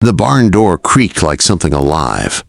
The barn door creaked like something alive.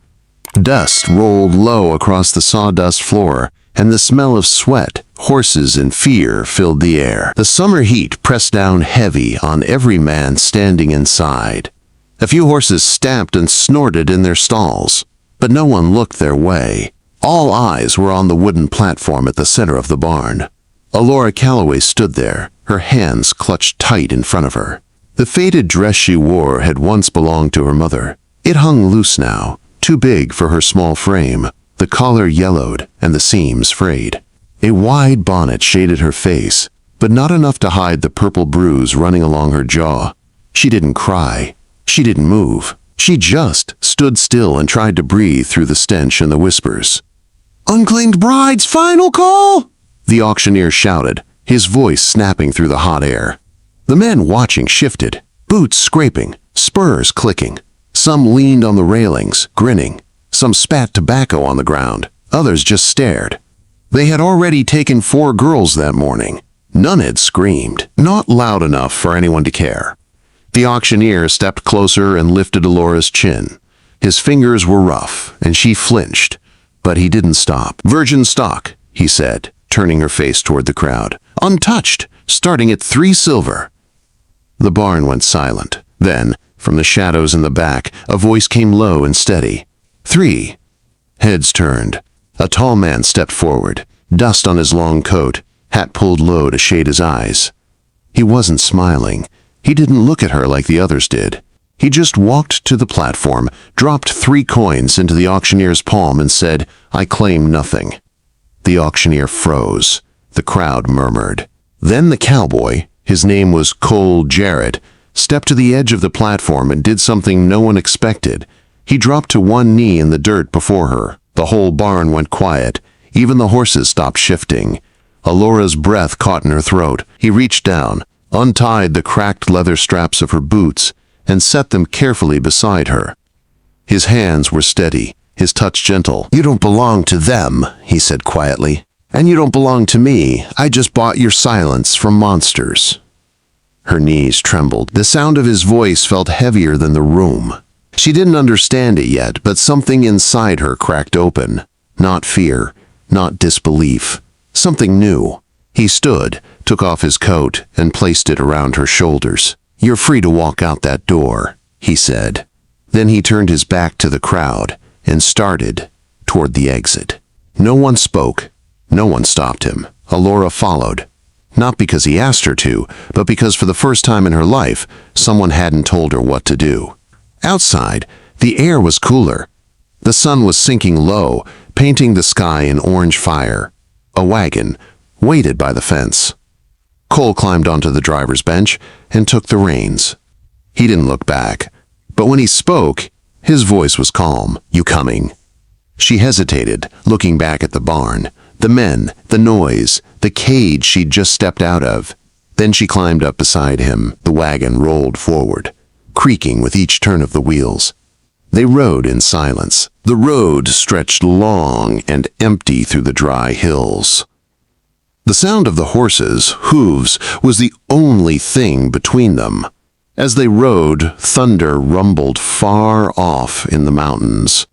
Dust rolled low across the sawdust floor, and the smell of sweat, horses, and fear filled the air. The summer heat pressed down heavy on every man standing inside. A few horses stamped and snorted in their stalls, but no one looked their way. All eyes were on the wooden platform at the center of the barn. Allora Calloway stood there, her hands clutched tight in front of her. The faded dress she wore had once belonged to her mother. It hung loose now, too big for her small frame. The collar yellowed and the seams frayed. A wide bonnet shaded her face, but not enough to hide the purple bruise running along her jaw. She didn't cry. She didn't move. She just stood still and tried to breathe through the stench and the whispers. "Unclaimed bride's final call!" the auctioneer shouted, his voice snapping through the hot air. The men watching shifted, boots scraping, spurs clicking. Some leaned on the railings, grinning. Some spat tobacco on the ground. Others just stared. They had already taken 4 girls that morning. None had screamed, not loud enough for anyone to care. The auctioneer stepped closer and lifted Allora's chin. His fingers were rough, and she flinched, but he didn't stop. "Virgin stock," he said, turning her face toward the crowd. "Untouched, starting at 3 silver. The barn went silent. Then, from the shadows in the back, a voice came low and steady. 3. Heads turned. A tall man stepped forward, dust on his long coat, hat pulled low to shade his eyes. He wasn't smiling. He didn't look at her like the others did. He just walked to the platform, dropped 3 coins into the auctioneer's palm and said, "I claim nothing." The auctioneer froze. The crowd murmured. Then the cowboy, his name was Cole Jarrett, stepped to the edge of the platform and did something no one expected. He dropped to one knee in the dirt before her. The whole barn went quiet. Even the horses stopped shifting. Allora's breath caught in her throat. He reached down, untied the cracked leather straps of her boots, and set them carefully beside her. His hands were steady, his touch gentle. "You don't belong to them," he said quietly. "And you don't belong to me. I just bought your silence from monsters." Her knees trembled. The sound of his voice felt heavier than the room. She didn't understand it yet, but something inside her cracked open. Not fear, not disbelief. Something new. He stood, took off his coat, and placed it around her shoulders. "You're free to walk out that door," he said. Then he turned his back to the crowd and started toward the exit. No one spoke. No one stopped him. Allora followed. Not because he asked her to, but because for the first time in her life, someone hadn't told her what to do. Outside, the air was cooler. The sun was sinking low, painting the sky in orange fire. A wagon waited by the fence. Cole climbed onto the driver's bench and took the reins. He didn't look back, but when he spoke, his voice was calm. "You coming?" She hesitated, looking back at the barn, the men, the noise, the cage she'd just stepped out of. Then she climbed up beside him. The wagon rolled forward, creaking with each turn of the wheels. They rode in silence. The road stretched long and empty through the dry hills. The sound of the horses' hooves was the only thing between them. As they rode, thunder rumbled far off in the mountains.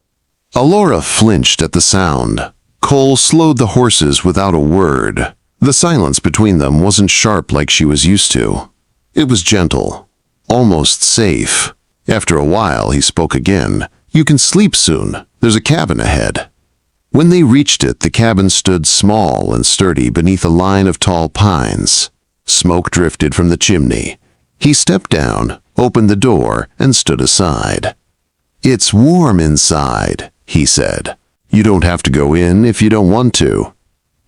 Allora flinched at the sound. Cole slowed the horses without a word. The silence between them wasn't sharp like she was used to. It was gentle, almost safe. After a while, he spoke again. "You can sleep soon. There's a cabin ahead." When they reached it, the cabin stood small and sturdy beneath a line of tall pines. Smoke drifted from the chimney. He stepped down, opened the door, and stood aside. "It's warm inside," he said. "You don't have to go in if you don't want to."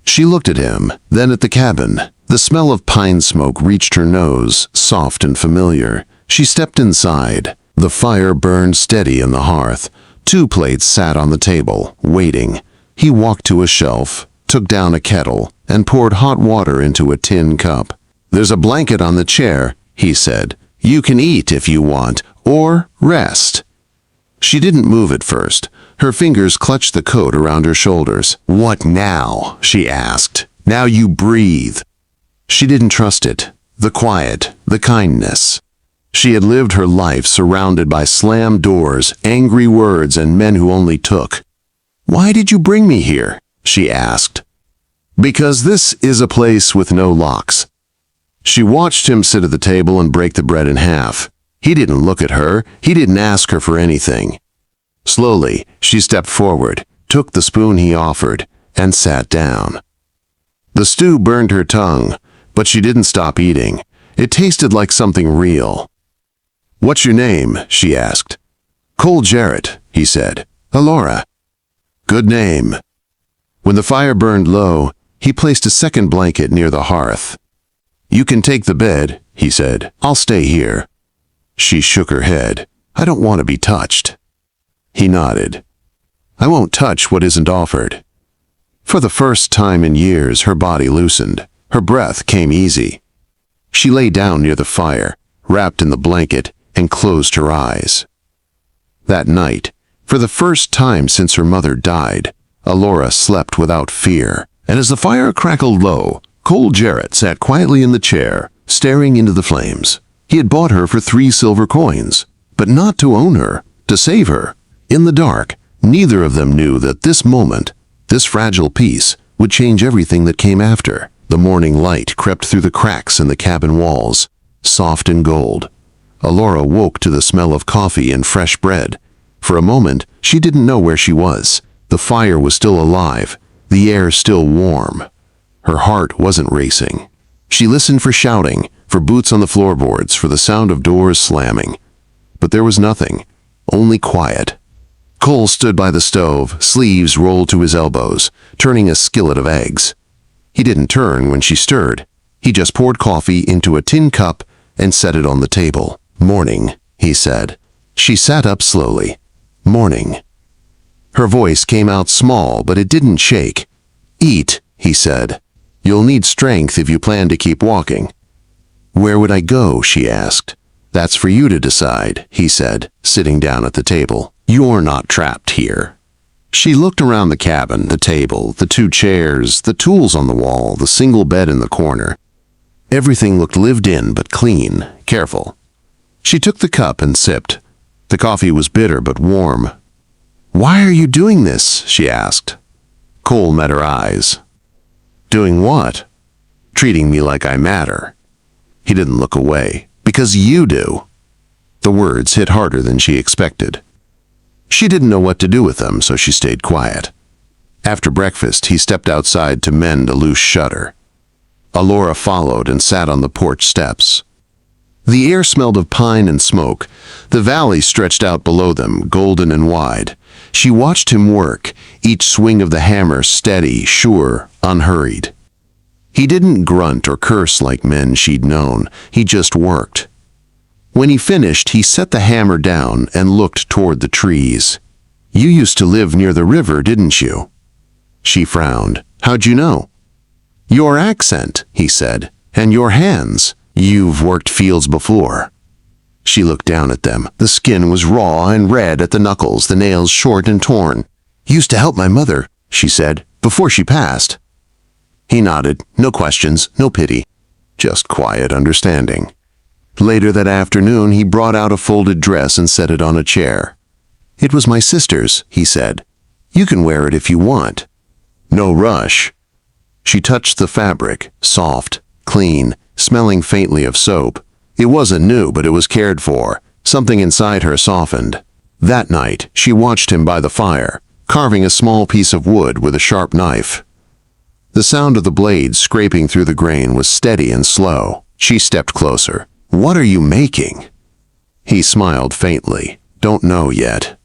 She looked at him, then at the cabin. The smell of pine smoke reached her nose, soft and familiar. She stepped inside. The fire burned steady in the hearth. 2 plates sat on the table, waiting. He walked to a shelf, took down a kettle, and poured hot water into a tin cup. "There's a blanket on the chair," he said. "You can eat if you want, or rest." She didn't move at first. Her fingers clutched the coat around her shoulders. "What now?" she asked. "Now you breathe." She didn't trust it. The quiet, the kindness. She had lived her life surrounded by slammed doors, angry words, and men who only took. "Why did you bring me here?" she asked. "Because this is a place with no locks." She watched him sit at the table and break the bread in half. He didn't look at her. He didn't ask her for anything. Slowly, she stepped forward, took the spoon he offered, and sat down. The stew burned her tongue, but she didn't stop eating. It tasted like something real. "What's your name?" she asked. "Cole Jarrett," he said. "Allora." "Good name." When the fire burned low, he placed a second blanket near the hearth. "You can take the bed," he said. "I'll stay here." She shook her head. "I don't want to be touched." He nodded. "I won't touch what isn't offered." For the first time in years, her body loosened. Her breath came easy. She lay down near the fire, wrapped in the blanket, and closed her eyes. That night, for the first time since her mother died, Allora slept without fear. And as the fire crackled low, Cole Jarrett sat quietly in the chair, staring into the flames. He had bought her for 3 silver coins, but not to own her, to save her. In the dark, neither of them knew that this moment, this fragile piece, would change everything that came after. The morning light crept through the cracks in the cabin walls, soft and gold. Allora woke to the smell of coffee and fresh bread. For a moment, she didn't know where she was. The fire was still alive, the air still warm. Her heart wasn't racing. She listened for shouting, for boots on the floorboards, for the sound of doors slamming. But there was nothing, only quiet. Cole stood by the stove, sleeves rolled to his elbows, turning a skillet of eggs. He didn't turn when she stirred. He just poured coffee into a tin cup and set it on the table. "Morning," he said. She sat up slowly. "Morning." Her voice came out small, but it didn't shake. "Eat," he said. "You'll need strength if you plan to keep walking." "Where would I go?" she asked. "That's for you to decide," he said, sitting down at the table. "You're not trapped here." She looked around the cabin, the table, the 2 chairs, the tools on the wall, the single bed in the corner. Everything looked lived in but clean, careful. She took the cup and sipped. The coffee was bitter but warm. "Why are you doing this?" she asked. Cole met her eyes. "Doing what?" "Treating me like I matter." He didn't look away. "Because you do." The words hit harder than she expected. She didn't know what to do with them, so she stayed quiet. After breakfast, he stepped outside to mend a loose shutter. Allora followed and sat on the porch steps. The air smelled of pine and smoke. The valley stretched out below them, golden and wide. She watched him work, each swing of the hammer steady, sure, unhurried. He didn't grunt or curse like men she'd known. He just worked. When he finished, he set the hammer down and looked toward the trees. "You used to live near the river, didn't you?" She frowned. "How'd you know?" "Your accent," he said, "and your hands. You've worked fields before." She looked down at them. The skin was raw and red at the knuckles, the nails short and torn. "Used to help my mother," she said, "before she passed." He nodded. No questions, no pity. Just quiet understanding. Later that afternoon, he brought out a folded dress and set it on a chair. "It was my sister's," he said. "You can wear it if you want." "No rush." She touched the fabric, soft, clean, smelling faintly of soap. It wasn't new, but it was cared for. Something inside her softened. That night, she watched him by the fire, carving a small piece of wood with a sharp knife. The sound of the blade scraping through the grain was steady and slow. She stepped closer. "What are you making?" He smiled faintly. "Don't know yet."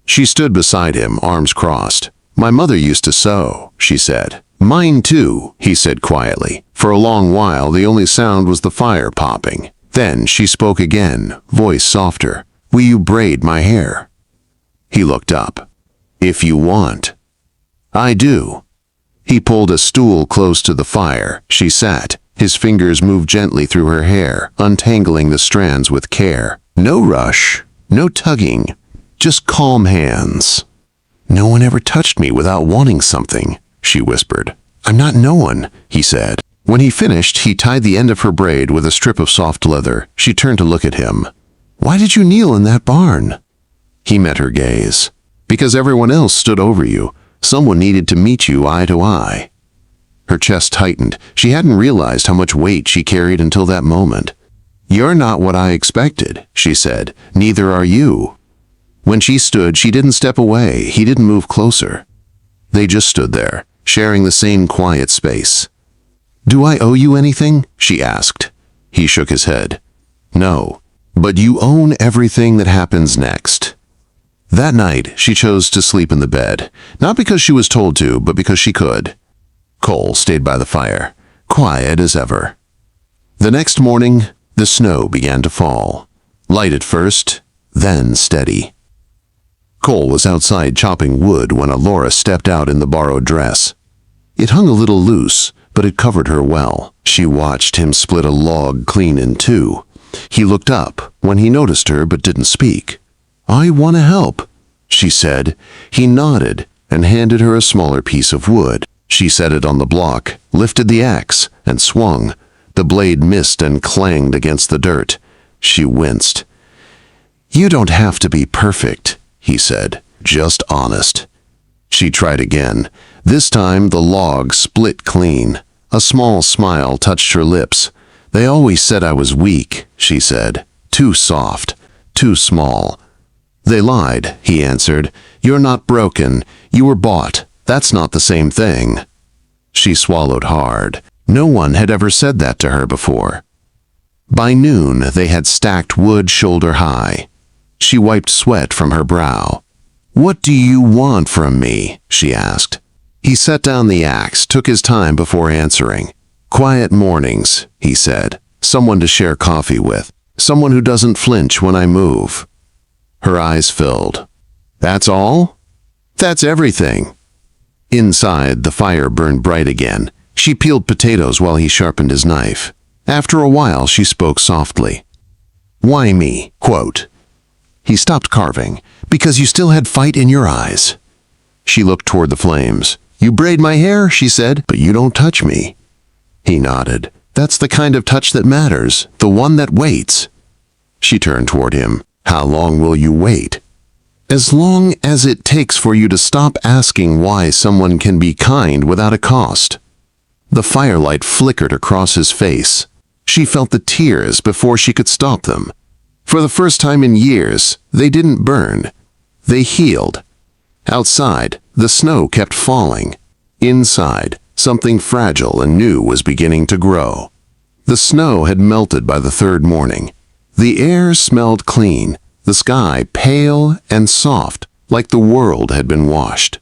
She stood beside him, arms crossed. "My mother used to sew," she said. "Mine too," he said quietly. For a long while, the only sound was the fire popping. Then she spoke again, voice softer. "Will you braid my hair?" He looked up. "If you want." "I do." He pulled a stool close to the fire. She sat. His fingers moved gently through her hair, untangling the strands with care. No rush, no tugging, just calm hands. "No one ever touched me without wanting something," she whispered. "I'm not no one," he said. When he finished, he tied the end of her braid with a strip of soft leather. She turned to look at him. "Why did you kneel in that barn?" He met her gaze. "Because everyone else stood over you. Someone needed to meet you eye to eye." Her chest tightened. She hadn't realized how much weight she carried until that moment. "You're not what I expected," she said. "Neither are you." When she stood, she didn't step away. He didn't move closer. They just stood there, sharing the same quiet space. "Do I owe you anything?" she asked. He shook his head. "No, but you own everything that happens next." That night, she chose to sleep in the bed, not because she was told to, but because she could. Cole stayed by the fire, quiet as ever. The next morning, the snow began to fall. Light at first, then steady. Cole was outside chopping wood when Allora stepped out in the borrowed dress. It hung a little loose, but it covered her well. She watched him split a log clean in two. He looked up when he noticed her but didn't speak. "I want to help," she said. He nodded and handed her a smaller piece of wood. She set it on the block, lifted the axe, and swung. The blade missed and clanged against the dirt. She winced. "You don't have to be perfect," he said, "just honest." She tried again. This time the log split clean. A small smile touched her lips. "They always said I was weak," she said. "Too soft, too small." "They lied," he answered. "You're not broken. You were bought. That's not the same thing." She swallowed hard. No one had ever said that to her before. By noon, they had stacked wood shoulder high. She wiped sweat from her brow. "What do you want from me?" she asked. He set down the axe, took his time before answering. "Quiet mornings," he said. "Someone to share coffee with. Someone who doesn't flinch when I move." Her eyes filled. "That's all?" "That's everything." Inside, the fire burned bright again. She peeled potatoes while he sharpened his knife. After a while, she spoke softly. "Why me?" Quote. He stopped carving. "Because you still had fight in your eyes." She looked toward the flames. "You braid my hair," she said, "but you don't touch me." He nodded. "That's the kind of touch that matters, the one that waits." She turned toward him. "How long will you wait?" "As long as it takes for you to stop asking why someone can be kind without a cost." The firelight flickered across his face. She felt the tears before she could stop them. For the first time in years, they didn't burn. They healed. Outside, the snow kept falling. Inside, something fragile and new was beginning to grow. The snow had melted by the third morning. The air smelled clean, the sky pale and soft, like the world had been washed.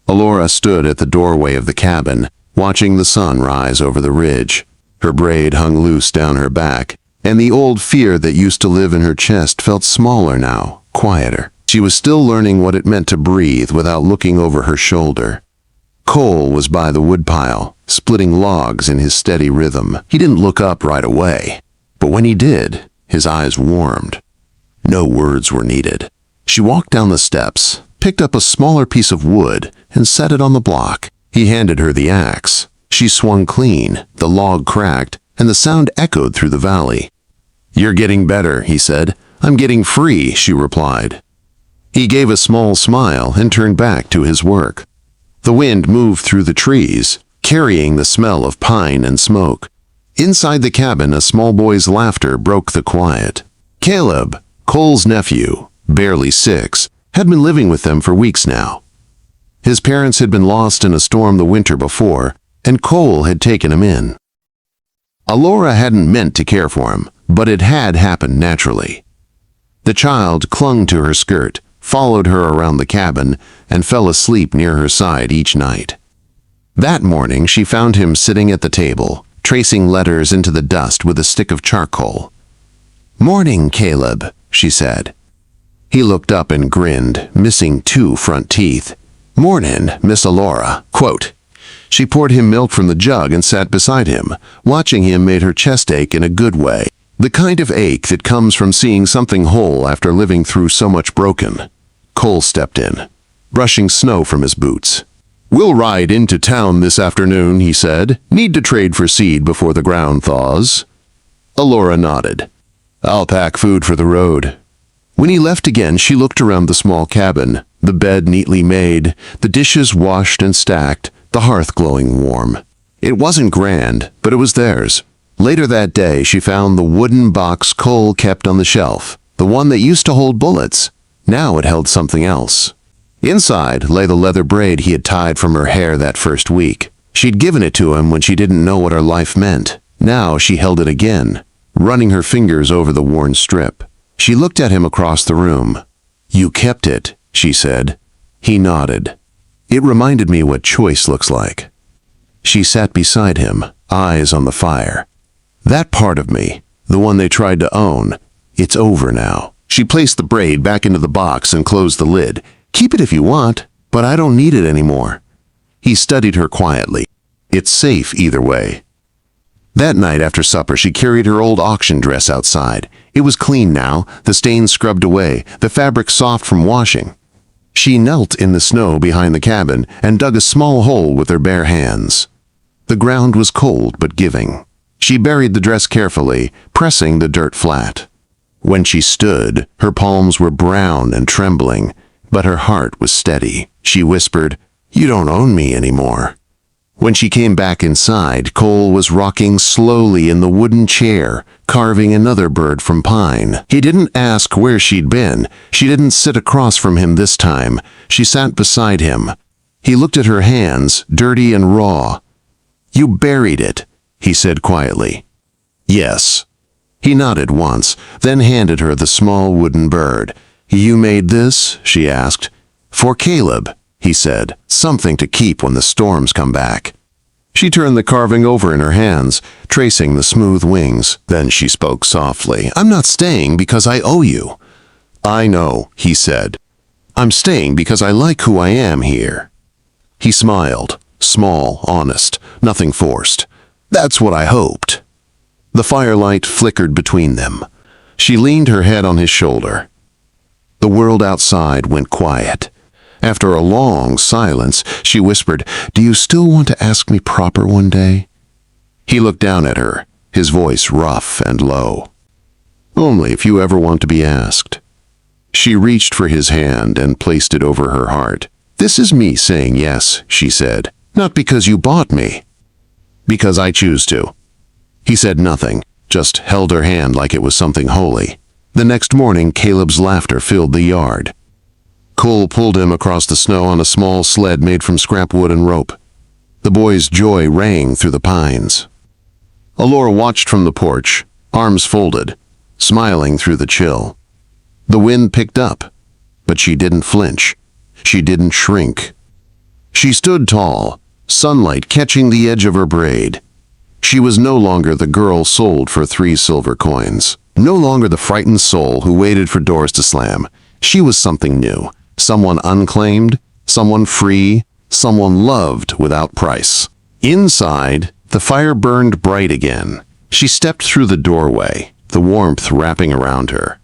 Allora stood at the doorway of the cabin, watching the sun rise over the ridge. Her braid hung loose down her back, and the old fear that used to live in her chest felt smaller now, quieter. She was still learning what it meant to breathe without looking over her shoulder. Cole was by the woodpile, splitting logs in his steady rhythm. He didn't look up right away, but when he did, his eyes warmed. No words were needed. She walked down the steps, picked up a smaller piece of wood, and set it on the block. He handed her the axe. She swung clean, the log cracked, and the sound echoed through the valley. "You're getting better," he said. "I'm getting free," she replied. He gave a small smile and turned back to his work. The wind moved through the trees, carrying the smell of pine and smoke. Inside the cabin, a small boy's laughter broke the quiet. Caleb, Cole's nephew, barely 6, had been living with them for weeks now. His parents had been lost in a storm the winter before, and Cole had taken him in. Allora hadn't meant to care for him, but it had happened naturally. The child clung to her skirt, followed her around the cabin, and fell asleep near her side each night. That morning she found him sitting at the table, tracing letters into the dust with a stick of charcoal. "Morning, Caleb," she said. He looked up and grinned, missing 2 front teeth. "Mornin', Miss Allora." Quote. She poured him milk from the jug and sat beside him. Watching him made her chest ache in a good way, the kind of ache that comes from seeing something whole after living through so much broken. Cole stepped in, brushing snow from his boots. "We'll ride into town this afternoon," he said. "Need to trade for seed before the ground thaws." Allora nodded. "I'll pack food for the road." When he left again, she looked around the small cabin, the bed neatly made, the dishes washed and stacked, the hearth glowing warm. It wasn't grand, but it was theirs. Later that day, she found the wooden box Cole kept on the shelf, the one that used to hold bullets. Now it held something else. Inside lay the leather braid he had tied from her hair that first week. She'd given it to him when she didn't know what her life meant. Now she held it again, running her fingers over the worn strip. She looked at him across the room. "You kept it," she said. He nodded. "It reminded me what choice looks like." She sat beside him, eyes on the fire. "That part of me, the one they tried to own, it's over now." She placed the braid back into the box and closed the lid. "Keep it if you want, but I don't need it anymore." He studied her quietly. "It's safe either way." That night after supper, she carried her old auction dress outside. It was clean now, the stains scrubbed away, the fabric soft from washing. She knelt in the snow behind the cabin and dug a small hole with her bare hands. The ground was cold but giving. She buried the dress carefully, pressing the dirt flat. When she stood, her palms were brown and trembling, but her heart was steady. She whispered, "You don't own me anymore." When she came back inside, Cole was rocking slowly in the wooden chair, carving another bird from pine. He didn't ask where she'd been. She didn't sit across from him this time. She sat beside him. He looked at her hands, dirty and raw. "You buried it," he said quietly. "Yes." He nodded once, then handed her the small wooden bird. "You made this?" she asked. "For Caleb," he said. "Something to keep when the storms come back." She turned the carving over in her hands, tracing the smooth wings. Then she spoke softly. "I'm not staying because I owe you." "I know," he said. "I'm staying because I like who I am here." He smiled, small, honest, nothing forced. "That's what I hoped." The firelight flickered between them. She leaned her head on his shoulder. The world outside went quiet. After a long silence, she whispered, "Do you still want to ask me proper one day?" He looked down at her, his voice rough and low. "Only if you ever want to be asked." She reached for his hand and placed it over her heart. "This is me saying yes," she said. "Not because you bought me. Because I choose to." He said nothing, just held her hand like it was something holy. The next morning, Caleb's laughter filled the yard. Cole pulled him across the snow on a small sled made from scrap wood and rope. The boy's joy rang through the pines. Allora watched from the porch, arms folded, smiling through the chill. The wind picked up, but she didn't flinch. She didn't shrink. She stood tall, sunlight catching the edge of her braid. She was no longer the girl sold for 3 silver coins. No longer the frightened soul who waited for doors to slam. She was something new. Someone unclaimed, someone free, someone loved without price. Inside, the fire burned bright again. She stepped through the doorway, the warmth wrapping around her.